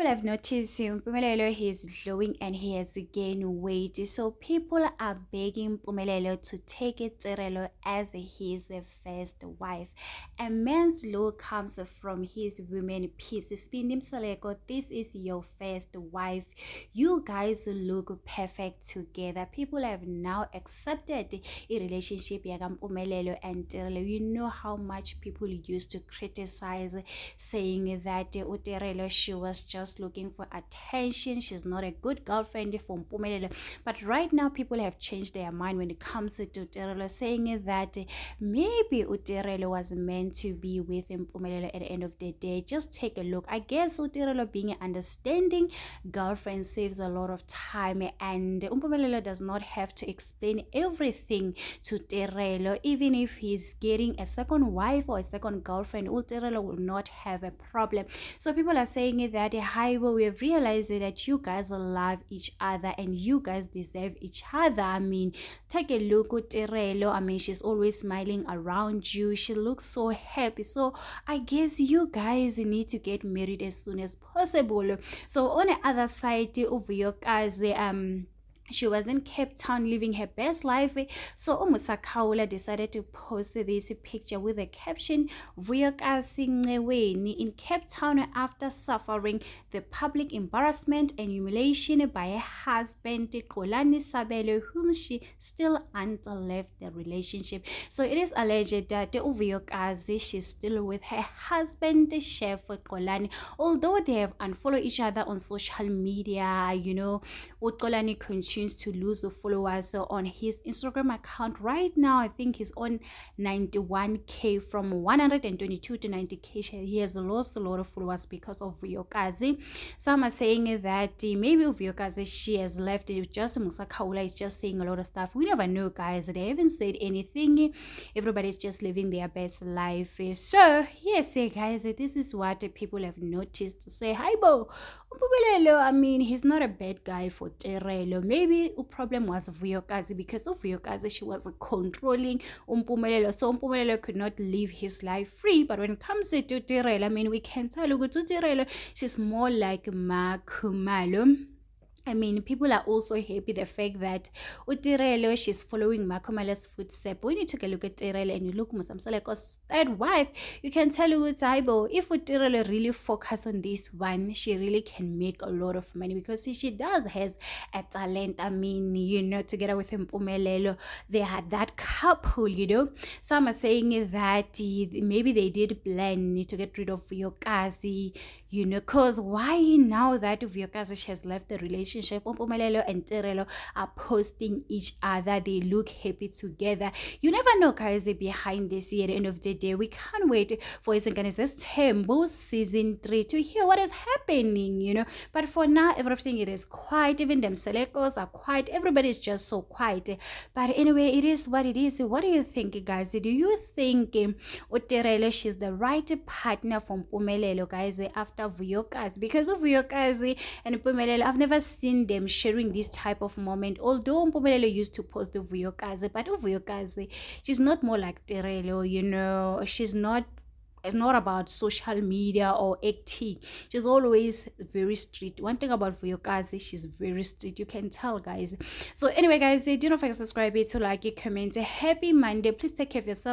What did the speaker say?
people have noticed Mpumelelo, he is glowing and he has gained weight. So people are begging Mpumelelo to take Tirelo as his first wife. A man's look comes from his women piece. Mpumelelo Mseleku, this is your first wife. You guys look perfect together. People have now accepted a relationship Mpumelelo and Tirelo. You know how much people used to criticize, saying that Tirelo, she was just looking for attention. She's not a good girlfriend for Mpumelelo. But right now, people have changed their mind when it comes to Tirelo, saying that maybe Tirelo was meant to be with Mpumelelo at the end of the day. Just take a look. I guess Tirelo, being an understanding girlfriend, saves a lot of time, and Mpumelelo does not have to explain everything to Tirelo. Even if he's getting a second wife or a second girlfriend, Tirelo will not have a problem. So people are saying that, hi, well, we have realized that you guys love each other and you guys deserve each other. I mean, take a look at Tirelo. I mean, she's always smiling around you. She looks so happy. So I guess you guys need to get married as soon as possible. So on the other side of your guys, she was in Cape Town living her best life. So Umusakaula decided to post this picture with a caption, Vuyokazi Nceweni in Cape Town after suffering the public embarrassment and humiliation by her husband Kolani Sabelo, whom she still ain't left the relationship. So it is alleged that Vuyokazi, she's still with her husband Chef Kolani, although they have unfollowed each other on social media. You know, Kolani continues to lose the followers on his Instagram account. Right now, I think he's on 91k from 122 to 90k. He has lost a lot of followers because of Vuyokazi. Some are saying that maybe Vuyokazi, she has left it. Just Musakaula is just saying a lot of stuff. We never know, guys. They haven't said anything. Everybody's just living their best life. So yes, guys, this is what people have noticed. To say hi, Bo Mpumelelo, I mean, he's not a bad guy for Tirelo. Maybe the problem was Vuyokazi, because of Vuyokazi, she was controlling Mpumelelo. So Mpumelelo could not live his life free. But when it comes to Tirelo, I mean, we can tell Tirelo, she's more like Mpumelelo. I mean, people are also happy the fact that Tirelo, she's following Mpumelo's footsteps. When you take a look at Tirelo and you look at Mseleku's third wife, you can tell if Tirelo really focus on this one, she really can make a lot of money, because she does has a talent. I mean, you know, together with Mpumelelo, they had that couple, you know. Some are saying that maybe they did plan to get rid of Vuyokazi, you know, because why now that Vuyokazi has left the relationship, Mpumelelo and Tirelo are posting each other. They look happy together. You never know, guys, behind this year. At the end of the day, we can't wait for Isanganisa's Tembo season 3 to hear what is happening, you know. But for now, everything it is quiet. Even them Selekos are quiet. Everybody's just so quiet. But anyway, it is what it is. What do you think, guys? Do you think Tirelo, she's the right partner for Mpumelelo, guys, after Vuyokazi? Because of Vuyokazi and Mpumelelo, I've never seen them sharing this type of moment. Although Mpumelelo used to post the Vuyokazi, but Vuyokazi, she's not more like Tirelo, you know. She's not about social media or acting. She's always very strict. One thing about Vuyokazi, she's very strict. You can tell, guys. So anyway, guys, do not forget to subscribe, to like, comment. Happy Monday. Please take care of yourself.